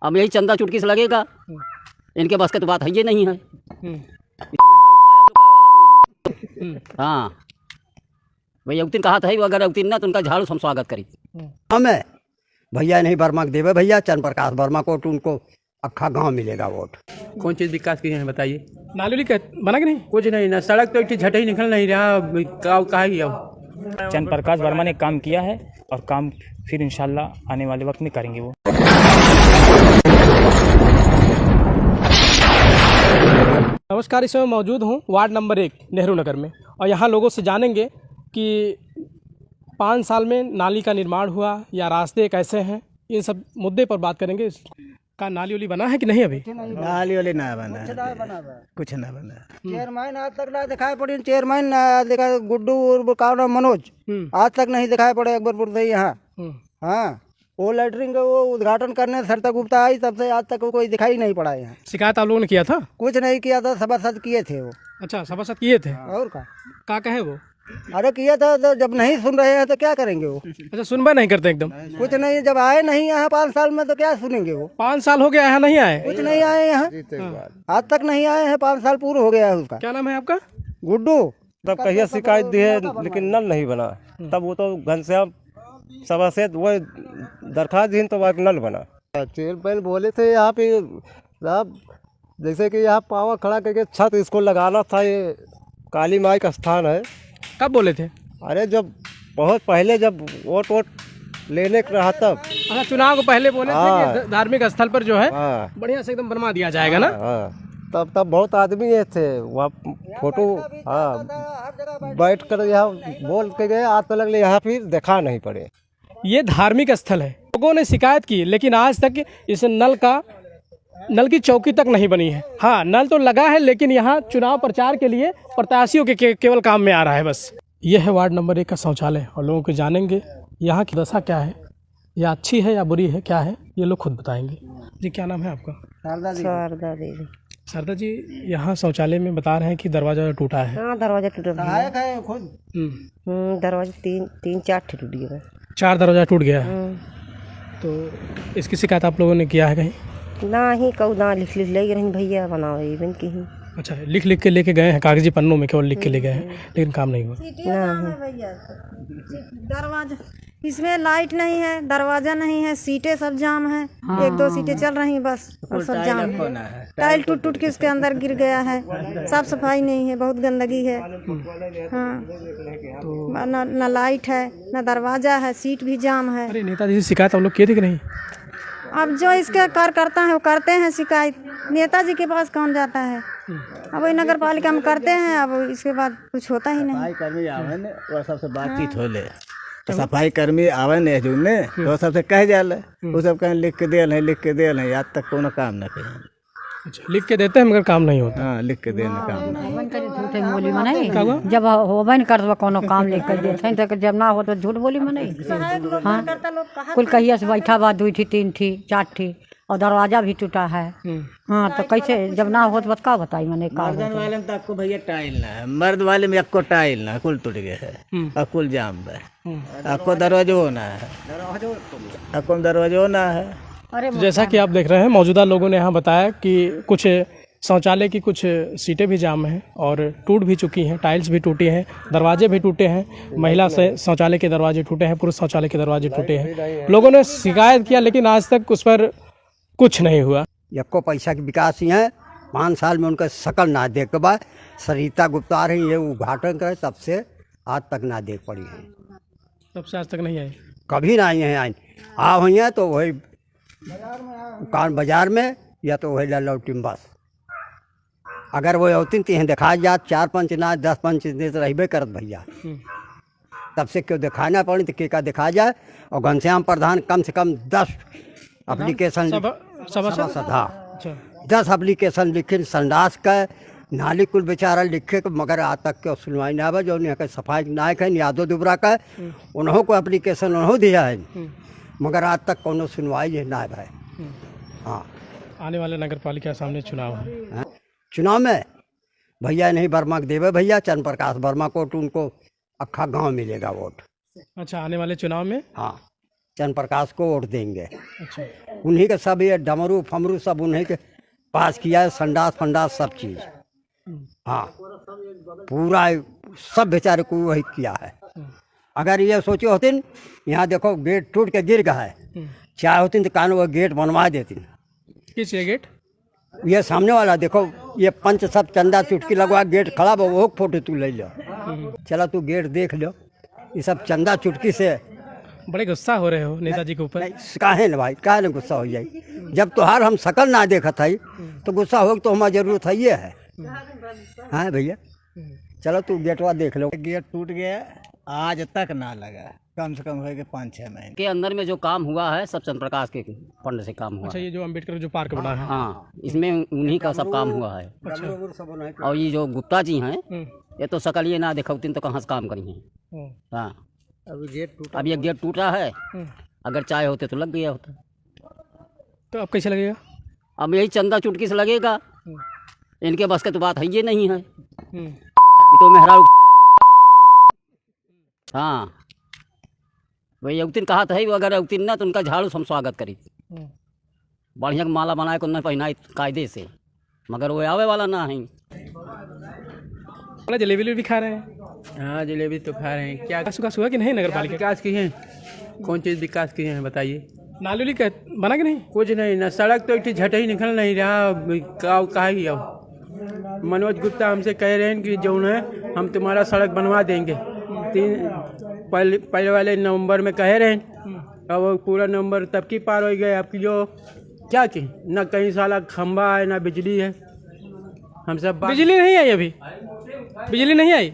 अब यही चंदा चुटकी से लगेगा, इनके बस का तो बात है ये नहीं है। हाँ भैया उतिन कहा था, अगर उतिन ना तो उनका झाड़ू हम स्वागत करी। हमें भैया नहीं वर्मा के देवे भैया, चंद्र प्रकाश वर्मा को तो उनको अक्खा गांव मिलेगा वोट। कौन चीज़ विकास की है बताइए। नाली बना कि नहीं? कुछ नहीं ना, सड़क तो झट ही निकल नहीं रहा, कहा गया। चंद्र प्रकाश वर्मा ने काम किया है और काम फिर इंशाल्लाह आने वाले वक्त में करेंगे वो। नमस्कार, इस समय मौजूद हूँ वार्ड नंबर 1 नेहरू नगर में, और यहाँ लोगों से जानेंगे कि 5 साल में नाली का निर्माण हुआ या रास्ते कैसे हैं, इन सब मुद्दे पर बात करेंगे। का नाली वाली बना है कि नहीं? अभी नाली वाली ना बना, कुछ ना बना। चेयरमैन आज तक ना दिखाई पड़ी, चेयरमैन देखा गुड्डू का नाम मनोज, आज तक नहीं दिखाई पड़े अकबरपुर से यहाँ। हाँ, वो लेटरिंग का वो उद्घाटन करने सरिता गुप्ता आई, तब से आज तक वो कोई दिखाई नहीं पड़ा यहाँ। शिकायत आप लोगों ने किया था? कुछ नहीं किया था, सभासद किए थे वो। अच्छा, सभासद किए थे। और का कहे वो? अरे किया था, तो जब नहीं सुन रहे हैं तो क्या करेंगे वो? अच्छा, सुनवाई नहीं करते एकदम? कुछ नहीं, जब आए नहीं यहाँ 5 साल में तो क्या सुनेंगे वो? 5 साल हो गया यहाँ नहीं आए? कुछ नहीं आए यहाँ, आज तक नहीं आए हैं, 5 साल पूरा हो गया है उसका। क्या नाम है आपका? गुड्डू। तब कहिए शिकायत दी है लेकिन नल नहीं बना, तब वो तो घनश्याम सभा से वो दरखास्त दी तो नल बना। चेयरमैन बोले थे यहाँ पे साहब, जैसे कि यहाँ पावा खड़ा करके छत इसको लगाना था, ये काली माई का स्थान है। कब बोले थे? अरे जब बहुत पहले, जब वोट लेने का रहा तब। अच्छा, चुनाव को पहले बोले थे कि धार्मिक स्थल पर जो है बढ़िया से एकदम बनवा दिया जाएगा ना? तब बहुत आदमी ये थे वहाँ, फोटो बैठ कर यहाँ बोल के गए, आज तक यहाँ फिर देखा नहीं पड़े। ये धार्मिक स्थल है, लोगों ने शिकायत की, लेकिन आज तक इस नल की चौकी तक नहीं बनी है। हाँ, नल तो लगा है, लेकिन यहाँ चुनाव प्रचार के लिए प्रत्याशियों के केवल काम में आ रहा है बस। यह है वार्ड नंबर 1 का शौचालय, और लोगों को जानेंगे यहाँ की दशा क्या है, या अच्छी है या बुरी है, क्या है ये लोग खुद बताएंगे। जी, क्या नाम है आपका? शारदा देवी। शारदा जी, यहाँ शौचालय में बता रहे हैं कि दरवाजा टूटा है। हाँ, दरवाजा टूटा है खुद। दरवाजा तीन चार टूट गया। 4 दरवाजा टूट गया है। तो इसकी शिकायत आप लोगों ने किया है कहीं? ना ही कहू ना, लिख ले रही भैया बनाओ इवन की ही। अच्छा, लिख के लेके गए हैं, कागजी पन्नों में केवल लिख के ले गए हैं, लेकिन काम नहीं हुआ। दरवाजा इसमें लाइट नहीं है, दरवाजा नहीं है, सीटें सब जाम है। 1-2 सीटें चल रही बस, और सब जाम है। टाइल टूट के उसके अंदर गिर गया है, साफ सफाई नहीं है, बहुत गंदगी है। हाँ, न लाइट है, न दरवाजा है, सीट भी जाम है। अरे नेताजी से शिकायत आप लोग किए थे कि नहीं? अब जो इसके कार्यकर्ता है वो करते हैं शिकायत, नेताजी के पास कौन जाता है? अब वही नगर पालिका में करते हैं, अब इसके बाद कुछ होता ही नहीं। सफाई कर्मी आवे ने वो सबसे बातचीत हो ले, तो सफाई कर्मी आवे ने जो ने तो सबसे कह जाले, वो सब कहीं लिख के दे नहीं, आज तक कोनो काम ना करे। अच्छा, लिख के देते हैं मगर काम नहीं होता। हाँ, लिख के देने काम ना। बोली मनाई जब होबे न कर कोनो काम लिख कर देते हैं, तो जब ना हो तो झूठ बोली मनाई। हाँ, कुल कहिया से बैठा बा 2 थी 3 थी 4 थी, और दरवाजा भी टूटा है। हाँ, तो कैसे जब ना हो तो बता बताई मैंने का? मर्द वाले में तो आपको भैया टाइल ना है, मर्द वाले में आपको टाइल ना, कुल टूट गया है, और कुल जाम है। आपको दरवाजा होना है, आपको दरवाजा होना है। तो जैसा कि आप देख रहे हैं, मौजूदा लोगों ने यहाँ बताया कि कुछ शौचालय की कुछ सीटें भी जाम हैं और टूट भी चुकी हैं, टाइल्स भी टूटी हैं, दरवाजे भी टूटे हैं, महिला से शौचालय के दरवाजे टूटे हैं, पुरुष शौचालय के दरवाजे टूटे हैं। लोगों ने शिकायत किया, लेकिन आज तक उस पर कुछ नहीं हुआ। यक्को पैसा के विकास ही है, 5 साल में उनका शकल ना देख के बाद सरिता गुप्ता रही है उद्घाटन करे, तब से आज तक ना देख पड़ी है। तब से आज तक नहीं आई? कभी ना आई है। आ हुई हैं तो वही कान बाजार में, या तो वही लौटी बस। अगर वो औतिन तीन देखा जात 4 पंच ना 10 पंच तो रही करत भैया, तब से क्यों दिखाना पड़ी तो के का दिखा जाए। और घनश्याम प्रधान कम से कम 10 एप्लीकेशन 10 एप्लीकेशन लिखे संडास का, नाली कुल बेचारा लिखे, मगर आज तक के सुनवाई ना बा। जो सफाई नायक है यादव दुबरा का, उन्हों को एप्लीकेशन उन्हों दिया है, मगर आज तक कोनो सुनवाई ना है। हाँ, आने वाले नगर पालिका सामने चुनाव है। चुनाव में भैया नहीं वर्मा के देवे भैया, चंद्र प्रकाश वर्मा को तो उनको अक्खा गांव मिलेगा वोट। अच्छा, आने वाले चुनाव में? हाँ, चंद्र प्रकाश को वोट देंगे। अच्छा। उन्हीं के सब ये डमरू फमरू सब उन्हीं के पास किया है, संडास फंडास सब चीज़। हाँ, पूरा सब बेचारे को वही किया है। अगर ये सोचे होती यहाँ देखो गेट टूट के गिर गया है, चाहे होती तो कान वो गेट बनवा देती। किस ये गेट? ये सामने वाला देखो, ये पंच सब चंदा चुटकी लगवा गेट खड़ा, वो फोटो तू ले लो, चला तू गेट देख लो। ये सब चंदा चुटकी से। बड़े गुस्सा हो रहे हो नेताजी के ऊपर। काहे न भाई, काहे न गुस्सा हो जाए? जब तोहार हम शकल ना देखा था तो गुस्सा हो तो हमारा जरूरत है ये है। हाँ भैया, चलो तू गेटवा देख लो। गेट टूट गया, आज तक ना लगा, कम से कम हो गए 5-6 महीने के अंदर में जो काम हुआ है सब चंद्र प्रकाश के फंड से काम हुआ अच्छा, है। ये जो अम्बेडकर जो पार्क बना है। हाँ, इसमें उन्हीं का सब काम हुआ है। अच्छा। और ये जो गुप्ता जी हैं, ये तो शकल ये ना देखौतीन तो कहाँ से काम करी हैं। हाँ, अब ये गेट टूटा है, अगर चाहे होते तो लग गया होता। तो अब कैसे लगेगा? अब यही चंदा चुटकी से लगेगा, इनके बस के तो बात है ये नहीं है। ये तो मेहरा। हाँ, वही उतिन कहा था, अगर उतिन ना तो उनका झाड़ू हम स्वागत करी, बढ़िया माला बनाए को न पहनाए कायदे से, मगर वो आवे वाला ना है। जलेबी भी खा रहे हैं? हाँ, जलेबी तो खा रहे हैं। क्या विकास हुआ कि नहीं नगर पालिका? विकास किए हैं? कौन चीज़ विकास किए हैं बताइए? नाली उली बना कि नहीं? कुछ नहीं ना, सड़क तो एक झट ही निकल नहीं रहा। कहा ही अब मनोज गुप्ता हमसे कह रहे हैं कि जो है हम तुम्हारा सड़क बनवा देंगे। पहले वाले नवंबर में कह रहे हैं, अब वो पूरा नवंबर तब की पार हो गए। अब जो क्या की ना कहीं साला खंबा है ना बिजली है। हम सब बिजली नहीं आई अभी? बिजली नहीं आई?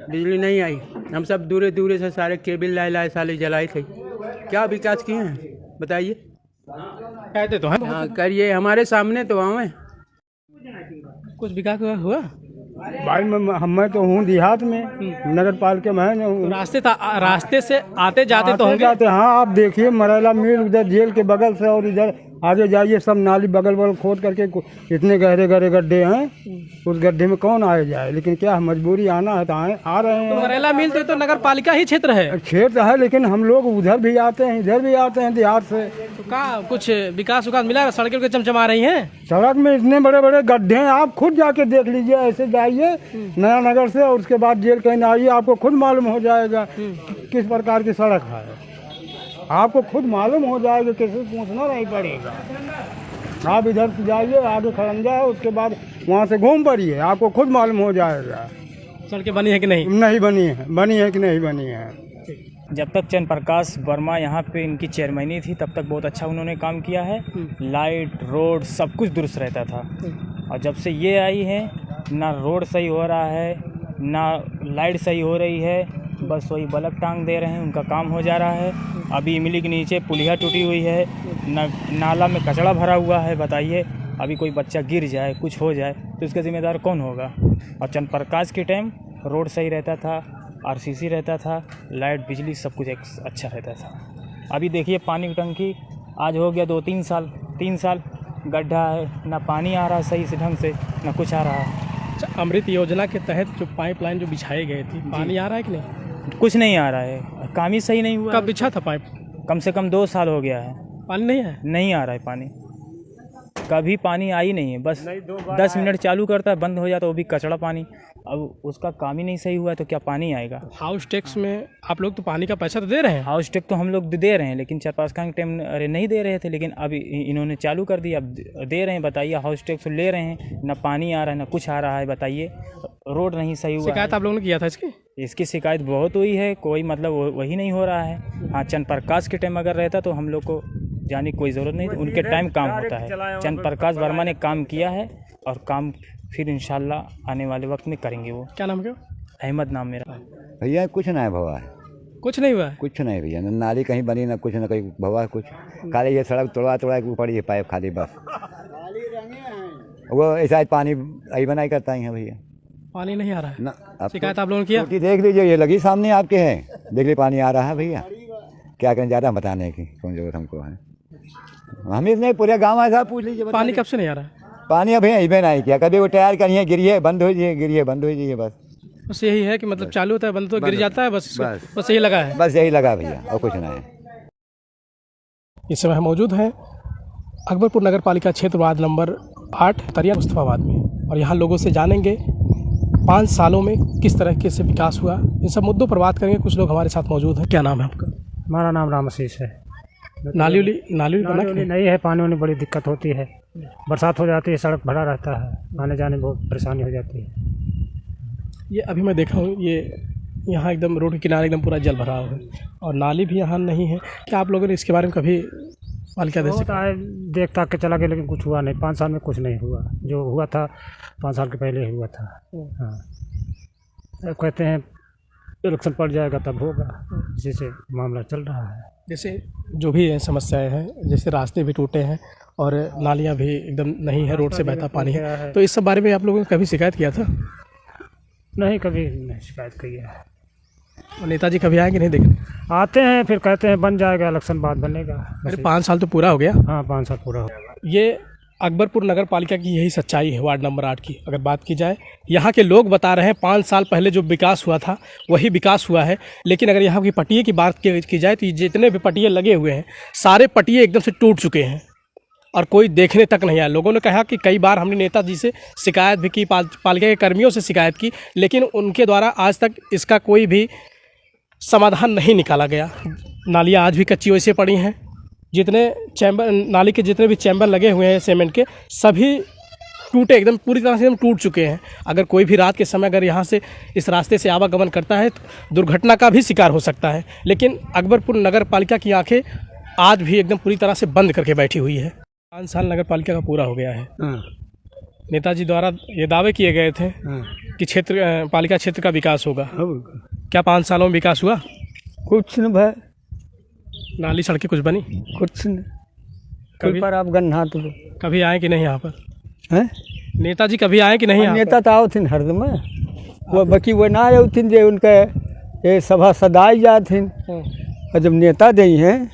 बिजली नहीं आई। हम सब दूरे दूरे से सारे केबल लाए साले जलाए थे। क्या विकास किए हैं बताइए? कहते तो हैं। हाँ, करिए, हमारे सामने तो आवे। कुछ विकास हुआ? भाई मैं तो हूँ देहात में, नगर पालिका में। रास्ते से आते जाते तो होंगे। हाँ, आप देखिए मरेला मिल उधर जेल के बगल से, और इधर आगे जाइए सब नाली बगल बगल खोद करके इतने गहरे गहरे गड्ढे हैं। उस गड्ढे में कौन आए जाए, लेकिन क्या मजबूरी आना है तो आ रहे हैं। तो मरेला मिल तो नगर पालिका ही क्षेत्र है। क्षेत्र है, लेकिन हम लोग उधर भी आते हैं इधर भी आते हैं देहात से। तो क्या कुछ विकास मिला? सड़कें के चमचमा रही हैं? सड़क में इतने बड़े बड़े गड्ढे हैं, आप खुद जाके देख लीजिए। ऐसे जाइए नया नगर से और उसके बाद जेल कहीं आइए, आपको खुद मालूम हो जाएगा किस प्रकार की सड़क है। आपको खुद मालूम हो जाएगा, किसी से पूछना नहीं पड़ेगा। आप इधर से जाइए, आगे खरंजा है, उसके बाद वहाँ से घूम पड़िए, आपको खुद मालूम हो जाएगा सड़कें बनी है कि नहीं। नहीं बनी है कि नहीं बनी है। जब तक चंद्र प्रकाश वर्मा यहाँ पे इनकी चेयरमैनी थी तब तक बहुत अच्छा उन्होंने काम किया है। लाइट रोड सब कुछ दुरुस्त रहता था, और जब से ये आई है ना रोड सही हो रहा है ना लाइट सही हो रही है, बस वही बल्ब टांग दे रहे हैं, उनका काम हो जा रहा है। अभी इमली के नीचे पुलिया टूटी हुई है, नाला में कचरा भरा हुआ है। बताइए, अभी कोई बच्चा गिर जाए कुछ हो जाए तो इसका जिम्मेदार कौन होगा? और चंद्र प्रकाश के टाइम रोड सही रहता था, आरसीसी रहता था, लाइट बिजली सब कुछ अच्छा रहता था। अभी देखिए पानी की टंकी आज हो गया 2-3 साल, 3 साल गड्ढा है, ना पानी आ रहा सही से ढंग से, ना कुछ आ रहा है। अच्छा, अमृत योजना के तहत जो पाइपलाइन जो बिछाई गई थी, पानी आ रहा है कि नहीं? कुछ नहीं आ रहा है, काम ही सही नहीं हुआ। कब बिछा था पाइप? कम से कम 2 साल हो गया है, पानी नहीं है। नहीं आ रहा है पानी, कभी पानी आई नहीं है। बस 10 मिनट चालू करता है, बंद हो जाता है, वो भी कचड़ा पानी। अब उसका काम ही नहीं सही हुआ है तो क्या पानी आएगा? हाउस टैक्स में आप लोग तो पानी का पैसा तो दे रहे हैं। हाउस टैक्स तो हम लोग दे रहे हैं, लेकिन 4-5 का टाइम अरे नहीं दे रहे थे, लेकिन अब इन्होंने चालू कर दिया, अब दे रहे हैं। बताइए, हाउस टैक्स ले रहे हैं, ना पानी आ रहा है ना कुछ आ रहा है। बताइए, रोड नहीं सही हुआ। शिकायत आप लोगों ने किया था इसकी शिकायत बहुत हुई है, कोई मतलब वही नहीं हो रहा है। हाँ, चंद्र प्रकाश के टाइम अगर रहता तो हम लोग को जाने की कोई ज़रूरत नहीं थी, उनके टाइम काम होता है। चंद्र प्रकाश वर्मा ने काम किया है और काम फिर इंशाल्लाह आने वाले वक्त में करेंगे। वो क्या नाम है? अहमद नाम मेरा। भैया कुछ ना भवा है, कुछ नहीं हुआ। कुछ नहीं भैया, न नाली कहीं बनी ना कुछ, ना कहीं भवा कुछ। खाली ये सड़क तोड़ा के ऊपर ये पाइप खाली बस, वो ऐसा पानी आई बनाई करता ही है भैया, पानी नहीं आ रहा है ना। शिकायत आप लोगों ने किया? देख लीजिए, ये लगी सामने आपके है, देख लीजिए पानी आ रहा है भैया। क्या करें, ज़्यादा बताने की कौन जरूरत हमको है। हम इसने पूरे गाँव ऐसा पूछ लीजिए। पानी कब से नहीं आ रहा है? पानी अभी अभी नहीं किया, कभी वो टायर करिए गिरिए बंद हो जाइए, गिरिए बंद हो जाइए, बस यही है कि मतलब चालू होता है बंद तो गिर जाता है, बस यही लगा है। बस यही लगा भैया, और कुछ नहीं है। इस समय हम मौजूद हैं अकबरपुर नगर पालिका क्षेत्र वार्ड नंबर 8 तरिया मुस्तफाबाद में, और यहाँ लोगों से जानेंगे 5 सालों में किस तरीके से विकास हुआ। इन सब मुद्दों पर बात करेंगे। कुछ लोग हमारे साथ मौजूद हैं। क्या नाम है आपका? हमारा नाम रामाशीष है। नाली नाली नहीं है, पानी वानी बड़ी दिक्कत होती है। बरसात हो जाती है, सड़क भरा रहता है, आने जाने बहुत परेशानी हो जाती है। ये अभी मैं देखा हूँ, ये यहाँ एकदम रोड के किनारे एकदम पूरा जल भरा हुआ है और नाली भी यहाँ नहीं है। क्या आप लोगों ने इसके बारे में कभी पालिका देख ताक के चला गया, लेकिन कुछ हुआ नहीं। 5 साल में कुछ नहीं हुआ। जो हुआ था 5 साल के पहले हुआ था। हाँ, कहते हैं इलेक्शन पड़ जाएगा तब होगा, इसी से मामला चल रहा है। जैसे जो भी समस्याएं हैं, जैसे रास्ते भी टूटे हैं और नालियाँ भी एकदम नहीं है, रोड से बहता पानी है, तो इस सब बारे में आप लोगों ने कभी शिकायत किया था? नहीं, कभी नहीं शिकायत की है। और नेताजी कभी आए कि नहीं देखने? आते हैं, फिर कहते हैं बन जाएगा, इलेक्शन बाद बनेगा। अरे 5 साल तो पूरा हो गया। हाँ, 5 साल पूरा हो गया। ये अकबरपुर नगर पालिका की यही सच्चाई है। वार्ड नंबर 8 की अगर बात की जाए, यहाँ के लोग बता रहे हैं 5 साल पहले जो विकास हुआ था वही विकास हुआ है। लेकिन अगर यहाँ की पटिये की बात की जाए तो जितने भी पटिये लगे हुए हैं, सारे पटिये एकदम से टूट चुके हैं और कोई देखने तक नहीं आया। लोगों ने कहा कि कई बार हमने नेताजी से शिकायत भी की, पालिका के कर्मियों से शिकायत की, लेकिन उनके द्वारा आज तक इसका कोई भी समाधान नहीं निकाला गया। नालियाँ आज भी कच्ची वैसे पड़ी हैं। जितने चैम्बर, नाली के जितने भी चैम्बर लगे हुए हैं सीमेंट के, सभी टूटे, एकदम पूरी तरह से एकदम टूट चुके हैं। अगर कोई भी रात के समय अगर यहाँ से इस रास्ते से आवागमन करता है तो दुर्घटना का भी शिकार हो सकता है। लेकिन अकबरपुर नगर पालिका की आंखें आज भी एकदम पूरी तरह से बंद करके बैठी हुई है। 5 साल नगर पालिका का पूरा हो गया है। नेताजी द्वारा ये दावे किए गए थे कि क्षेत्र पालिका क्षेत्र का विकास होगा। क्या 5 सालों में विकास हुआ? कुछ न भाई, नाली सड़कें कुछ बनी? कुछ न। कभी पर आप गन्ना तो कभी आए कि नहीं यहाँ पर? हैं? नेताजी कभी आए कि नहीं यहाँ नेता तो आओ थे हरदम, वो बाकी वो ना आए थे जो उनके ये सभा सदाई जाते, और जब नेता दे हैं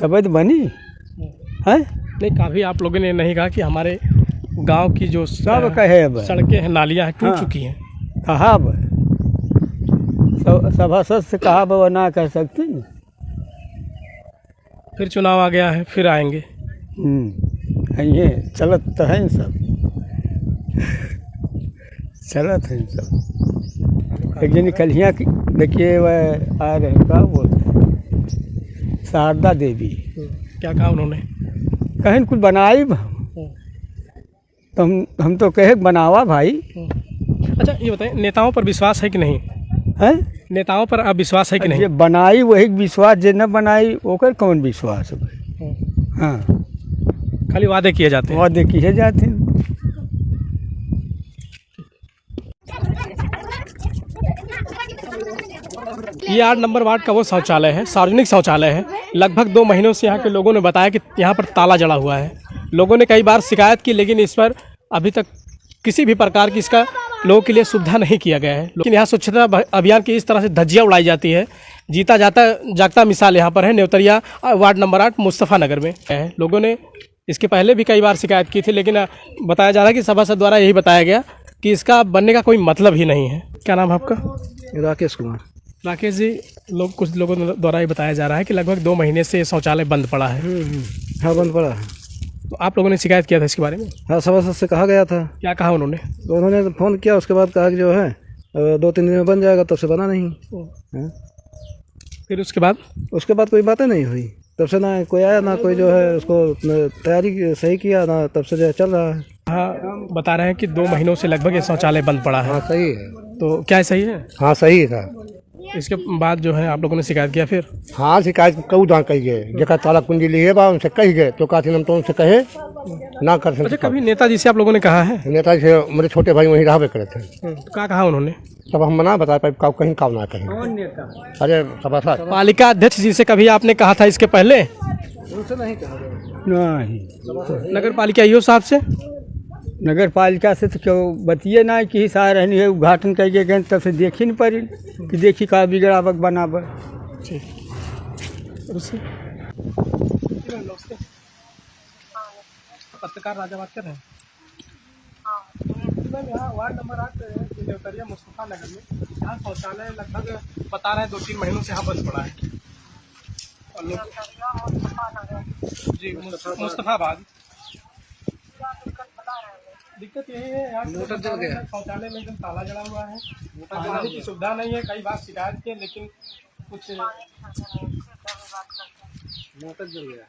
कभी तो बनी है। नहीं, कभी आप लोगों ने नहीं कहा कि हमारे गांव की जो सब कहे सड़कें हैं, नालियाँ हैं, टूट चुकी हैं? कहा सभासद से कहा वो ना कह सकते न। फिर चुनाव आ गया है, फिर आएंगे। ये चलत तो है सब, चलत है सब। एक जनी कलियाँ की देखिए, वह आ रहे का बोलते शारदा देवी। क्या कहा उन्होंने? कहीं कुछ बनाई तो हम तो कहे बनावा भाई। अच्छा ये बताएं, नेताओं पर विश्वास है कि नहीं? है नेताओं पर अब विश्वास है कि नहीं? जे बनाई वही विश्वास, जे न बनाई ओकर कौन विश्वास है भाई। हाँ, खाली वादे किए जाते हैं। वादे किए जाते हैं। ये 8 नंबर वार्ड का वो शौचालय है, सार्वजनिक शौचालय है। लगभग 2 महीनों से यहाँ के लोगों ने बताया कि यहाँ पर ताला जड़ा हुआ है। लोगों ने कई बार शिकायत की, लेकिन इस पर अभी तक किसी भी प्रकार की इसका लोगों के लिए सुविधा नहीं किया गया है। लेकिन यहाँ स्वच्छता अभियान की इस तरह से धज्जियाँ उड़ाई जाती है। जीता जागता मिसाल यहाँ पर है नेवतरिया वार्ड नंबर 8 मुस्तफ़ा नगर में है। लोगों ने इसके पहले भी कई बार शिकायत की थी, लेकिन बताया जा रहा है कि सभासद द्वारा यही बताया गया कि इसका बनने का कोई मतलब ही नहीं है। क्या नाम है आपका? राकेश कुमार। राकेश जी, कुछ लोगों द्वारा ये बताया जा रहा है कि लगभग 2 महीने से शौचालय बंद पड़ा है। हाँ, बंद पड़ा है। तो आप लोगों ने शिकायत किया था इसके बारे में? हाँ, सभासद से कहा गया था। क्या कहा उन्होंने? तो उन्होंने फ़ोन किया, उसके बाद कहा कि जो है 2-3 दिन में बन जाएगा, तब से बना नहीं। फिर उसके बाद कोई बातें नहीं हुई। तब से ना कोई आया, ना कोई जो है उसको तैयारी सही किया, ना तब से जो है चल रहा है। हाँ, बता रहे हैं कि 2 महीनों से लगभग ये शौचालय बंद पड़ा है। हाँ, सही है। तो क्या सही है? हाँ, सही था। इसके बाद जो है आप लोगों ने शिकायत किया फिर? हाँ, शिकायत कऊ जहाँ कही गए, जगह ताला कुंजी लिए बा उनसे कही गए, तो कहते हम तो उनसे कहे ना कर सकते। अच्छा, कभी नेताजी से आप लोगों ने कहा है? नेताजी से मेरे छोटे भाई वहीं रहा करे थे। क्या कहा उन्होंने? तब हम मना बता पाए, कहीं काम ना कहें। कौन नेता? अरे सभासद। पालिका अध्यक्ष जी से कभी आपने कहा था इसके पहले? उनसे नहीं कहा नहीं। नगर पालिका ईओ साहब से? नगर पालिका से तो क्यों बतिए ना कि सार रहनी है उद्घाटन करके गए, तब से देखी नहीं पड़ी कि देखी का बिगड़ावक बनावर। पत्रकार राजा बात कर रहे हैं। यहाँ वार्ड नंबर 8 नेवतरिया मुस्तफ़ा नगर में यहाँ शौचालय लगभग बता रहे हैं 2-3 महीनों से यहाँ बंद पड़ा है। जी मुस्तफाबाद। दिक्कत यही है यार, मोटर जल गया, शौचालय में एकदम ताला जड़ा हुआ है, पानी की सुविधा नहीं है। कई बार शिकायत की लेकिन कुछ मोटर जल गया।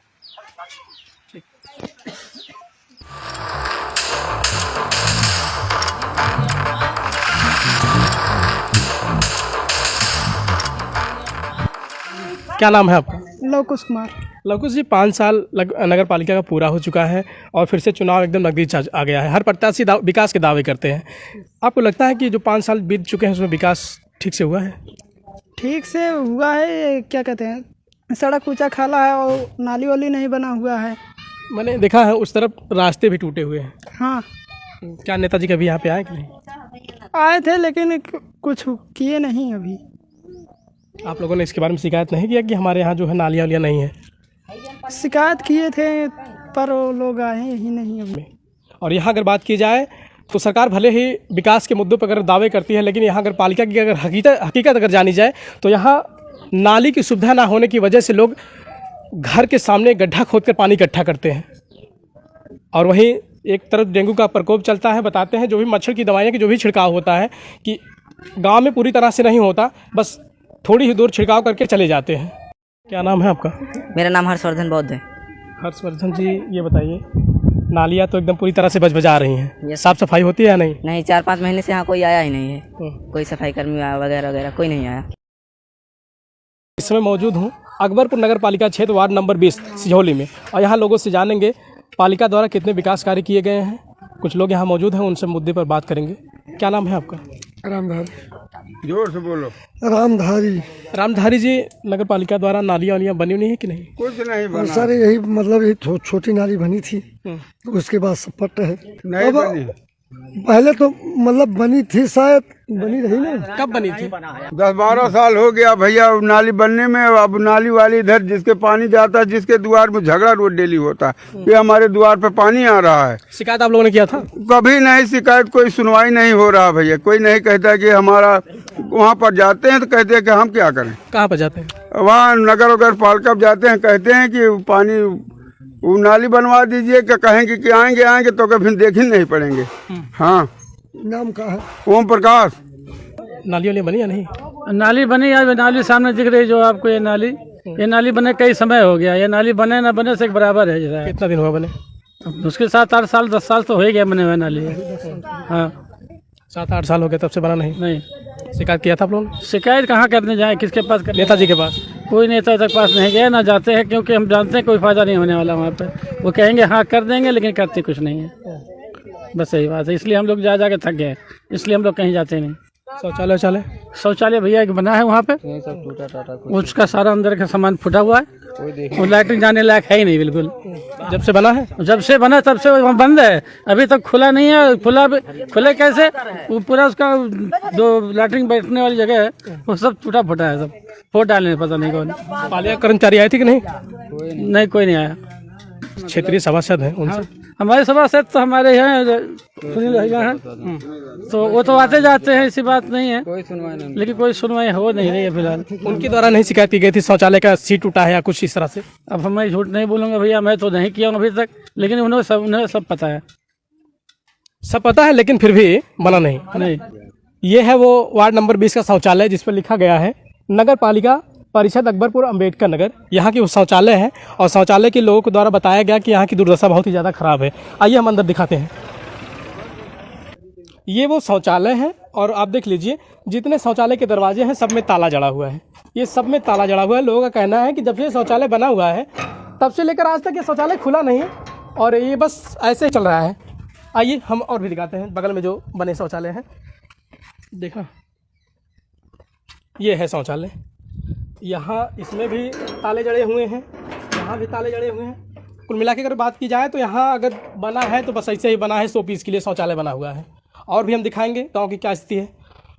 क्या नाम है आपका? लवकुश कुमार। लवकुश जी, 5 साल नगर पालिका का पूरा हो चुका है और फिर से चुनाव एकदम नजदीक आ गया है। हर प्रत्याशी विकास के दावे करते हैं। आपको लगता है कि जो 5 साल बीत चुके हैं उसमें विकास ठीक से हुआ है? ठीक से हुआ है, क्या कहते हैं, सड़क ऊंचा खाला है और नाली वाली नहीं बना हुआ है। मैंने देखा है उस तरफ रास्ते भी टूटे हुए हैं। हाँ। क्या नेताजी कभी यहाँ पे आए कि नहीं? आए थे लेकिन कुछ किए नहीं अभी। आप लोगों ने इसके बारे में शिकायत नहीं किया कि हमारे यहाँ जो है नालियाँ वालियाँ नहीं है? शिकायत किए थे पर वो लोग आए ही नहीं अभी। और यहाँ अगर बात की जाए तो सरकार भले ही विकास के मुद्दों पर अगर दावे करती है, लेकिन यहाँ अगर पालिका की अगर हकीकत अगर जानी जाए तो यहाँ नाली की सुविधा ना होने की वजह से लोग घर के सामने गड्ढा खोदकर पानी इकट्ठा करते हैं। और वहीं एक तरफ डेंगू का प्रकोप चलता है। बताते हैं जो भी मच्छर की दवाइयाँ की जो भी छिड़काव होता है कि गाँव में पूरी तरह से नहीं होता, बस थोड़ी ही दूर छिड़काव करके चले जाते हैं। क्या नाम है आपका? मेरा नाम हर्षवर्धन बौद्ध है। हर्षवर्धन जी, ये बताइए, नालियाँ तो एकदम पूरी तरह से बजबजा रही हैं, साफ सफाई होती है या नहीं? नहीं, 4-5 महीने से यहाँ कोई आया ही नहीं है। कोई सफाई कर्मी वगैरह वगैरह कोई नहीं आया। इस समय मौजूद हूँ अकबरपुर नगर पालिका क्षेत्र वार्ड नंबर 20 सिझौली में, और यहाँ लोगों से जानेंगे पालिका द्वारा कितने विकास कार्य किए गए हैं। कुछ लोग यहाँ मौजूद हैं, उनसे मुद्दे पर बात करेंगे। क्या नाम है आपका? रामधारी। जोर से बोलो। रामधारी। रामधारी जी, नगर पालिका द्वारा नालियाँ वालियाँ बनी हुई है कि नहीं? कुछ नहीं बना। सर यही मतलब यही छोटी नाली बनी थी, उसके बाद सब पट है। नहीं बनी। पहले तो मतलब बनी थी, शायद बनी रही ना। कब बनी थी? 10-12 साल हो गया भैया नाली बनने में। अब नाली वाली इधर जिसके पानी जाता है, जिसके द्वार में झगड़ा रोज डेली होता है, ये हमारे द्वार पे पानी आ रहा है। शिकायत आप लोगों ने किया था? कभी नहीं शिकायत, कोई सुनवाई नहीं हो रहा भैया। कोई नहीं कहता कि हमारा, वहाँ पर जाते हैं तो कहते हैं कि हम क्या करें। कहाँ पर जाते हैं? वहाँ नगर पालिका जाते हैं, कहते हैं कि पानी वो नाली बनवा दीजिए, क्या कहेंगे कि आएंगे तो कभी देख ही नहीं पड़ेंगे। हाँ। नाम का है? ओम प्रकाश। नाली वाली बनी या नहीं? नाली बनी है, नाली सामने दिख रही जो आपको। ये नाली बने कई समय हो गया। ये नाली बने ना बने से एक बराबर है जरा। कितना दिन हुआ बने? उसके 7-8 साल 10 साल तो हो ही गया बने हुए नाली। हाँ, 7-8 साल हो गए, तब से बना नहीं। शिकायत किया था आप लोगों ने? शिकायत कहाँ करने जाए, किसके पास करने? नेताजी के पास। कोई नेता तक पास नहीं गया, ना जाते हैं, क्योंकि हम जानते हैं कोई फायदा नहीं होने वाला वहाँ पे। वो कहेंगे हाँ कर देंगे, लेकिन करते कुछ नहीं है। बस यही बात है, इसलिए हम लोग जा के थक गए, इसलिए हम लोग कहीं जाते नहीं। शौचालय भैया एक बना है वहाँ पे, उसका सारा अंदर का सामान फूटा हुआ है। वो लैट्रिन जाने लायक है ही नहीं बिल्कुल। जब से बना है? जब से बना तब से वहाँ बंद है, अभी तक खुला नहीं है। खुले कैसे? वो पूरा उसका जो लैट्रिन बैठने वाली जगह है वो सब टूटा फूटा है, सब फोड़ डाले, पता नहीं कौन। पालिका कर्मचारी आए थे कि नहीं? नहीं, कोई नहीं आया। क्षेत्रीय सभासद हैं उनसे? हमारे सभासद तो हमारे यहाँ सुनील भैया हैं, तो वो तो आते जाते हैं, ऐसी बात नहीं है। कोई सुनवाई नहीं, लेकिन कोई सुनवाई हो नहीं रही है फिलहाल। उनके द्वारा नहीं शिकायत की गई थी शौचालय का सीट टूटा है या कुछ इस तरह से? अब मैं झूठ नहीं बोलूँगा भैया, मैं तो नहीं किया हूँ अभी तक, लेकिन उन्हें सब पता है। सब पता है, लेकिन फिर भी बना नहीं। ये है वो वार्ड नंबर 20 का शौचालय जिस पर लिखा गया है नगर पालिका परिषद अकबरपुर अंबेडकर नगर। यहाँ की वो शौचालय है और शौचालय के लोगों के द्वारा बताया गया कि यहाँ की दुर्दशा बहुत ही ज़्यादा खराब है। आइए हम अंदर दिखाते हैं। ये वो शौचालय है और आप देख लीजिए जितने शौचालय के दरवाजे हैं सब में ताला जड़ा हुआ है। ये सब में ताला जड़ा हुआ है। लोगों का कहना है कि जब से शौचालय बना हुआ है तब से लेकर आज तक ये शौचालय खुला नहीं है और ये बस ऐसे चल रहा है। आइए हम और भी दिखाते हैं बगल में जो बने शौचालय हैं। देखा, ये है शौचालय। यहाँ इसमें भी ताले जड़े हुए हैं, यहाँ भी ताले जड़े हुए हैं। कुल मिला के अगर बात की जाए तो यहाँ अगर बना है तो बस ऐसे ही बना है, 100 पीस के लिए शौचालय बना हुआ है। और भी हम दिखाएंगे गांव की क्या स्थिति है।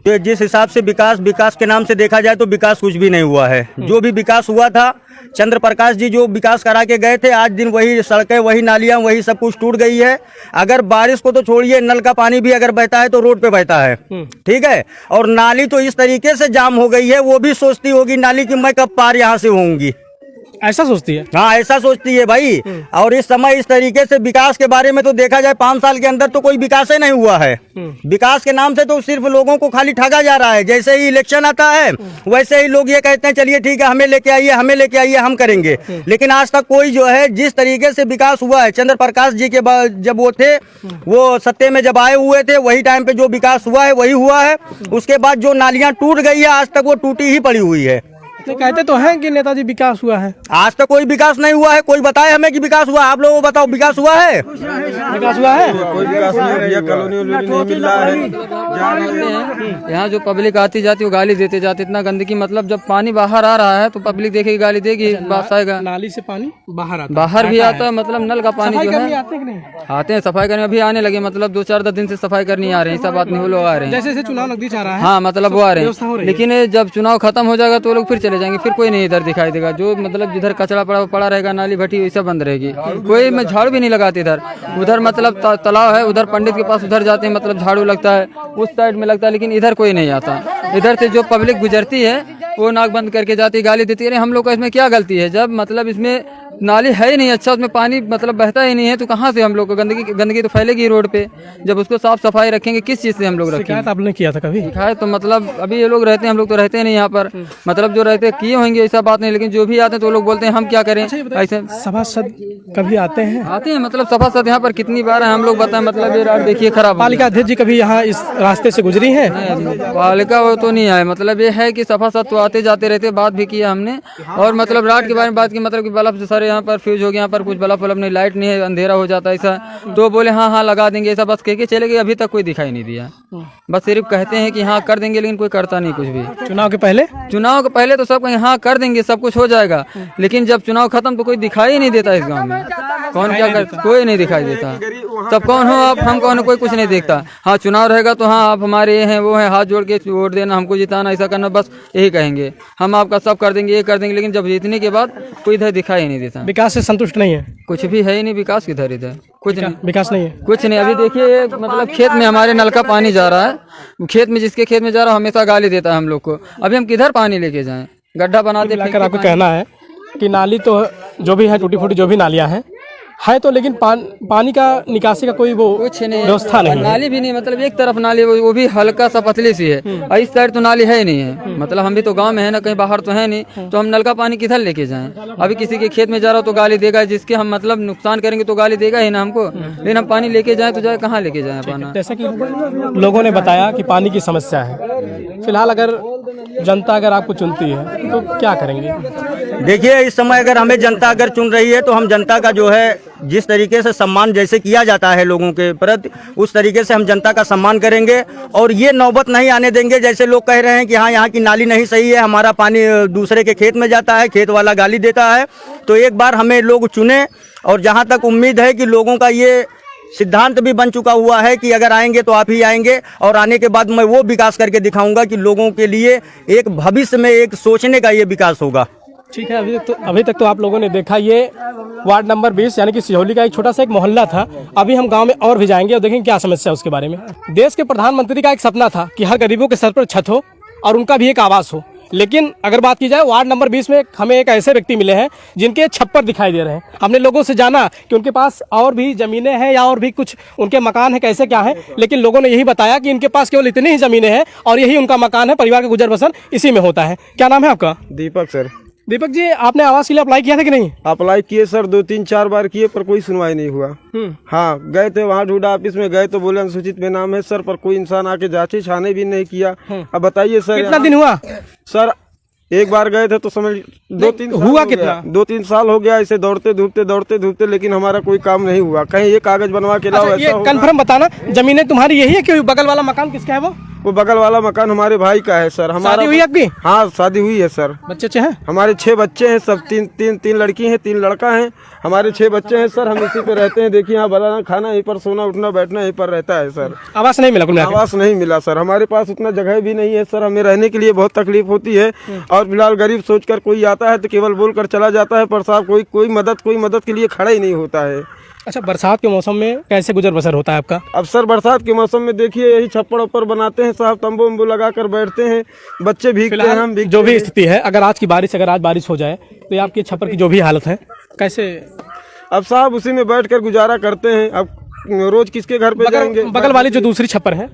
तो जिस हिसाब से विकास के नाम से देखा जाए तो विकास कुछ भी नहीं हुआ है। जो भी विकास हुआ था, चंद्र प्रकाश जी जो विकास करा के गए थे, आज दिन वही सड़कें, वही नालियां, वही सब कुछ टूट गई है। अगर बारिश को तो छोड़िए, नल का पानी भी अगर बहता है तो रोड पे बहता है, ठीक है। और नाली तो इस तरीके से जाम हो गई है, वो भी सोचती होगी नाली की मैं कब पार यहाँ से होंगी। ऐसा सोचती है? हाँ, ऐसा सोचती है भाई। और इस समय इस तरीके से विकास के बारे में तो देखा जाए 5 साल के अंदर तो कोई विकास ही नहीं हुआ है। विकास के नाम से तो सिर्फ लोगों को खाली ठगा जा रहा है। जैसे ही इलेक्शन आता है वैसे ही लोग ये कहते हैं चलिए ठीक है, हमें लेके आइए, हमें लेके आइए, हम करेंगे। लेकिन आज तक कोई जो है जिस तरीके से विकास हुआ है, चंद्र प्रकाश जी के बाद जब वो थे, वो सत्ते में जब आए हुए थे, वही टाइम पे जो विकास हुआ है वही हुआ है। उसके बाद जो नालियां टूट गई है आज तक वो टूटी ही पड़ी हुई है। कहते तो हैं कि नेताजी विकास हुआ है, आज तक कोई विकास नहीं हुआ है। कोई बताए हमें कि विकास हुआ? आप लोगों को बताओ, विकास हुआ है? विकास हुआ है? कोई विकास नहीं है, कॉलोनी नहीं मिल रहा है। यहाँ जो पब्लिक आती जाती वो गाली देते जाते, इतना गंदगी, मतलब जब पानी बाहर आ रहा है तो पब्लिक देखेगी गाली देगी, बात आएगा। नाली से पानी बाहर भी आता है, मतलब नल का पानी जो है आते हैं सफाई करने, अभी आने लगे, मतलब 2-4 दिन से सफाई करनी आ रहे हैं, सब आदमी वो लोग आ रहे हैं। जैसे चुनाव नजदीक आ रहा है, हाँ, मतलब वो आ रहे हैं। लेकिन जब चुनाव खत्म हो जाएगा तो लोग फिर चले जाएंगे, फिर कोई नहीं इधर दिखाई देगा। जो मतलब जिधर कचरा पड़ा रहेगा, नाली भट्टी वही सब बंद रहेगी, कोई में झाड़ू भी नहीं लगाते इधर। उधर मतलब तालाब है, उधर पंडित के पास उधर जाते हैं, मतलब झाड़ू लगता है, उस साइड में लगता है, लेकिन इधर कोई नहीं आता। इधर से जो पब्लिक गुजरती है वो नाक बंद करके जाती, गाली देती है। अरे हम लोग का इसमें क्या गलती है? जब मतलब इसमें नाली है ही नहीं अच्छा, उसमें पानी मतलब बहता ही नहीं है, तो कहाँ से हम लोग को गंदगी तो फैलेगी रोड पे। जब उसको साफ सफाई रखेंगे, किस चीज़ से हम लोग रखेंगे? शिकायत आपने किया था कभी? शिकायत तो मतलब अभी ये लोग रहते हैं, हम लोग तो रहते नहीं यहाँ पर, मतलब जो रहते किए होंगे ऐसा बात नहीं, लेकिन जो भी आते हैं तो लोग बोलते हैं हम क्या करें। ऐसे सभासद कभी आते हैं? आते हैं, मतलब सभासद यहाँ पर कितनी बार है हम लोग बताएं, मतलब ये रात देखिए खराब। पालिका अध्यक्ष जी कभी यहाँ इस रास्ते से गुजरी है? पालिका वो तो नहीं आए, मतलब ये है कि सभासद तो आते जाते रहते, बात भी किया हमने। और मतलब रात के बारे में बात की, मतलब कि बल्ब सर यहाँ पर फ्यूज हो गया, यहाँ पर कुछ बल्ब नहीं, लाइट नहीं है, अंधेरा हो जाता है ऐसा, तो बोले हाँ हाँ लगा देंगे, ऐसा बस कह के चले गए। अभी तक कोई दिखाई नहीं दिया, बस सिर्फ कहते हैं कि हाँ कर देंगे, लेकिन कोई करता नहीं कुछ भी। चुनाव के पहले तो सब कहें हाँ कर देंगे, सब कुछ हो जाएगा, लेकिन जब चुनाव खत्म तो कोई दिखाई नहीं देता इस गाँव में। कौन क्या करता, कोई नहीं दिखाई देता। तब कौन हो आप, हम कौन हो, कोई कुछ नहीं देखता। हाँ चुनाव रहेगा तो हाँ आप हमारे ये हैं वो हैं, हाथ जोड़ के वोट देना, हमको जिताना, ऐसा करना, बस यही कहेंगे, हम आपका सब कर देंगे, ये कर देंगे। लेकिन जब जीतने के बाद कोई इधर दिखाई नहीं देता। विकास से संतुष्ट नहीं है? कुछ भी है ही नहीं, विकास किधर इधर, कुछ नहीं, विकास नहीं है, कुछ नहीं। अभी देखिए मतलब खेत में हमारे नल का पानी जा रहा है, खेत में जिसके खेत में जा रहा है हमेशा गाली देता है हम लोग को। अभी हम किधर पानी लेके जाएं? गड्ढा बनाते। आपको कहना है कि नाली तो जो भी है, टूटी फूटी जो भी नालियाँ हैं है तो, लेकिन पानी का निकासी का कोई वो कुछ नहीं व्यवस्था नहीं है। नाली भी नहीं, मतलब एक तरफ नाली वो भी हल्का सा पतली सी है, और इस साइड तो नाली है ही नहीं है। मतलब हम भी तो गांव में है ना, कहीं बाहर तो है नहीं, तो हम नल का पानी किधर लेके जाएं? अभी किसी के खेत में जा रहा हो तो गाली देगा, जिसके हम मतलब नुकसान करेंगे तो गाली देगा ही ना हमको। लेकिन हम पानी लेके जाए तो जाए कहाँ लेके जाए पानी? जैसा कि लोगों ने बताया कि पानी की समस्या है, फिलहाल अगर जनता अगर आपको चुनती है तो क्या करेंगे? देखिए इस समय अगर हमें जनता अगर चुन रही है तो हम जनता का जो है जिस तरीके से सम्मान जैसे किया जाता है लोगों के प्रति, उस तरीके से हम जनता का सम्मान करेंगे। और ये नौबत नहीं आने देंगे जैसे लोग कह रहे हैं कि हाँ यहाँ की नाली नहीं सही है, हमारा पानी दूसरे के खेत में जाता है, खेत वाला गाली देता है। तो एक बार हमें लोग चुने, और जहाँ तक उम्मीद है कि लोगों का ये सिद्धांत भी बन चुका हुआ है कि अगर आएंगे तो आप ही आएंगे, और आने के बाद मैं वो विकास करके दिखाऊंगा कि लोगों के लिए एक भविष्य में एक सोचने का ये विकास होगा। ठीक है, अभी तक तो आप लोगों ने देखा ये वार्ड नंबर 20 यानी कि सिहोली का एक छोटा सा एक मोहल्ला था। अभी हम गांव में और भी जाएंगे और देखेंगे क्या समस्या है उसके बारे में। देश के प्रधानमंत्री का एक सपना था कि हर गरीबों के सर पर छत हो और उनका भी एक आवास हो, लेकिन अगर बात की जाए वार्ड नंबर 20 में हमें एक ऐसे व्यक्ति मिले हैं जिनके छप्पर दिखाई दे रहे हैं। हमने लोगों से जाना कि उनके पास और भी ज़मीनें हैं या और भी कुछ उनके मकान है, कैसे क्या है, लेकिन लोगों ने यही बताया कि इनके पास केवल इतनी ही ज़मीनें हैं और यही उनका मकान है, परिवार का गुजर बसर इसी में होता है। क्या नाम है आपका? दीपक सर। दीपक जी, आपने आवास के लिए अप्लाई किया था कि नहीं? अप्लाई किए सर, 2-3-4 बार किए पर कोई सुनवाई नहीं हुआ। हाँ गए थे वहाँ ढूंढा ऑफिस में गए तो बोले अनुसूचित में नाम है सर, पर कोई इंसान आके जांचे छाने भी नहीं किया। अब बताइए सर कितना दिन हुआ? सर एक बार गए थे तो समझ 2-3 हुआ कितना? 2-3 साल हो गया ऐसे दौड़ते धूपते, लेकिन हमारा कोई काम नहीं हुआ। कहीं ये कागज बनवा के लाओ। अच्छा, ये कंफर्म बताना, जमीनें तुम्हारी यही है कि बगल वाला मकान किसका है? वो बगल वाला मकान हमारे भाई का है सर। हमारा शादी हुई आपकी? हाँ शादी हुई है सर। बच्चे हैं? हमारे 6 बच्चे हैं सब, तीन लड़की हैं 3 लड़का हैं। हमारे 6 बच्चे हैं सर, हम इसी पे रहते हैं। देखिए यहाँ बनाना खाना यहीं पर, सोना उठना बैठना यहीं पर रहता है सर। आवास नहीं मिला? आवास नहीं मिला सर, हमारे पास उतना जगह भी नहीं है सर, हमें रहने के लिए बहुत तकलीफ होती है। और फिलहाल गरीब सोचकर कोई आता है तो केवल बोलकर चला जाता है, पर साहब कोई मदद के लिए खड़ा ही नहीं होता है। अच्छा, बरसात के मौसम में कैसे गुजर बसर होता है आपका? अब सर बरसात के मौसम में देखिए यही छप्पड़ ऊपर बनाते हैं साहब, तंबू वंबू लगा कर बैठते हैं, बच्चे भीगते हैं, हम भीगते जो भी हैं। स्थिति है, अगर आज बारिश हो जाए तो ये आपके छप्पर की जो भी हालत है कैसे? अब साहब उसी में बैठ कर गुजारा करते हैं। अब रोज किसके घर पे जाएंगे? बगल वाली जो दूसरी छप्पर है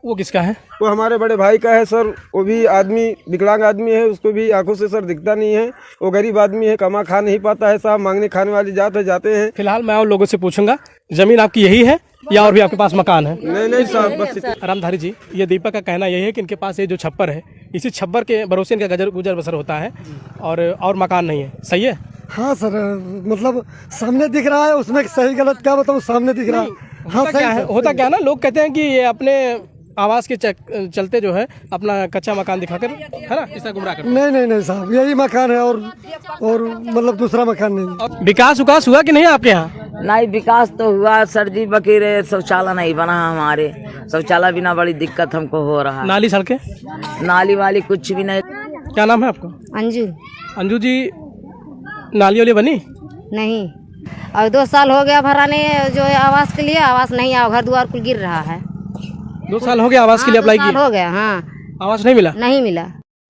वो किसका है? वो हमारे बड़े भाई का है सर। वो भी आदमी विकलांग आदमी है, उसको भी आंखों से सर दिखता नहीं है। वो गरीब आदमी है, कमा खा नहीं पाता है साहब, मांगने खाने वाली जात है, जाते हैं। फिलहाल मैं और लोगों से पूछूंगा, जमीन आपकी यही है या और भी आपके पास मकान है? नहीं साहब, बस रामधारी जी, ये दीपक का कहना यही है कि इनके पास ये जो छप्पर है, इसी छप्पर के भरोसे इनका गुजर बसर होता है और मकान नहीं है। सही है? हाँ सर, मतलब सामने दिख रहा है, उसमें सही गलत क्या बताऊँ, सामने दिख रहा है। हाँ क्या है, होता क्या ना, लोग कहते हैं कि ये अपने आवास के चलते जो है अपना कच्चा मकान दिखाकर, है ना, इसे गुमराह करते हैं। नहीं साहब, यही मकान है और मतलब दूसरा मकान नहीं। विकास हुआ कि नहीं आपके यहाँ? नहीं, विकास तो हुआ सर जी, बकीरे शौचालय नहीं बना हमारे। शौचालय बिना बड़ी दिक्कत हमको हो रहा है। नाली सड़कें? नाली वाली कुछ भी नहीं। क्या नाम है आपका? अंजू। अंजू जी, नाली वाली बनी नहीं, और 2 साल हो गया भराने जो है आवास के लिए, आवास नहीं आया, घर द्वार कुल गिर रहा है। 2 साल हो गया आवास के लिए अप्लाई किया? 2 साल हो गया, हाँ। आवास नहीं मिला? नहीं मिला।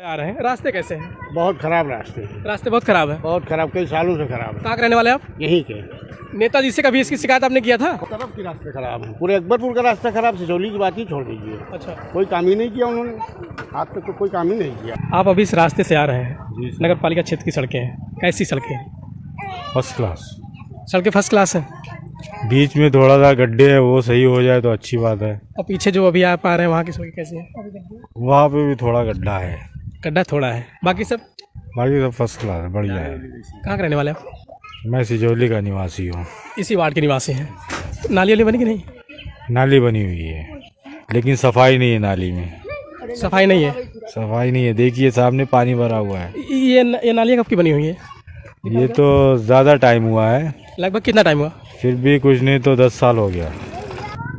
आ रहे हैं, रास्ते कैसे हैं? बहुत खराब रास्ते बहुत खराब है। बहुत खराब, कई सालों से खराब है। कहाँ के रहने वाले आप? यहीं के। नेताजी से कभी इसकी शिकायत आपने किया था? तरफ के रास्ते खराब है, पूरे अकबरपुर का रास्ता खराब, सिचौली की बात ही छोड़ दीजिए। अच्छा, कोई काम ही नहीं किया उन्होंने, आज तक तो कोई काम ही नहीं किया। आप अभी इस रास्ते से आ रहे हैं, नगर पालिका क्षेत्र की सड़कें हैं, कैसी सड़कें हैं? फर्स्ट क्लास सड़कें फर्स्ट क्लास है। बीच में थोड़ा सा गड्ढे है, वो सही हो जाए तो अच्छी बात है। और पीछे जो अभी आप आ रहे हैं वहाँ की सड़कें कैसी है? वहाँ पे भी थोड़ा गड्ढा है। गड्ढा थोड़ा है, बाकी सब फर्स्ट क्लास है, बढ़िया है। कहाँ के रहने वाले आप? मैं सिचौली का निवासी हूँ। इसी वार्ड के निवासी हैं। नाली वाली बनी कि नहीं? नाली बनी हुई है, लेकिन सफाई नहीं है नाली में। सफाई नहीं है? सफाई नहीं है, देखिए सामने पानी भरा हुआ है। ये नाली कब की बनी हुई है? ये तो ज़्यादा टाइम हुआ है। लगभग कितना टाइम हुआ? फिर भी कुछ नहीं तो 10 साल हो गया।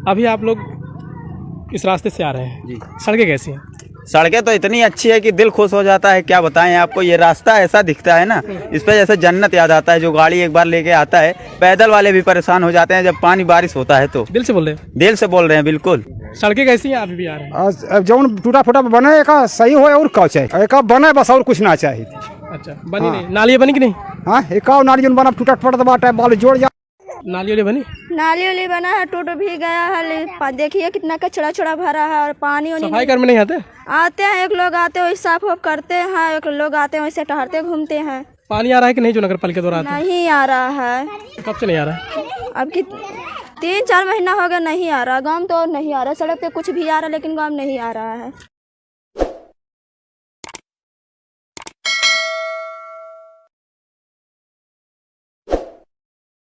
अभी आप लोग इस रास्ते से आ रहे हैं जी, सड़कें कैसी हैं? सड़कें तो इतनी अच्छी है कि दिल खुश हो जाता है, क्या बताएं आपको। ये रास्ता ऐसा दिखता है ना, इस पे जैसे जन्नत याद आता है। जो गाड़ी एक बार लेके आता है, पैदल वाले भी परेशान हो जाते हैं जब पानी बारिश होता है। तो दिल से बोल रहे हैं? दिल से बोल रहे हैं, बिल्कुल। सड़कें कैसी हैं? अभी भी आ रहे हैं? जो टूटा फूटा बने, एक सही हो और का चाहिए, एक बने बस, और कुछ ना चाहिए। अच्छा, बनी नहीं? नाली बनी कि नहीं? हाँ, एक नाली बना, टूटा फूटा बाटा बाल जोड़ जा। नाली वाली बनी? नाली वाली बना है, टूट भी गया है। देखिए कितना कचड़ा छड़ा भरा है, और पानी सफाई कर्मी नहीं आते? आते हैं, एक लोग आते हैं साफ वाफ करते हैं, एक लोग आते हैं वैसे टहलते घूमते हैं। पानी आ रहा है कि नहीं जो नगर पालिका द्वारा? नहीं आ रहा है। कब से नहीं आ रहा है? अब 3-4 महीना हो गया नहीं आ रहा। गाँव तो नहीं आ रहा, सड़क पे कुछ भी आ रहा है लेकिन गाँव नहीं आ रहा है।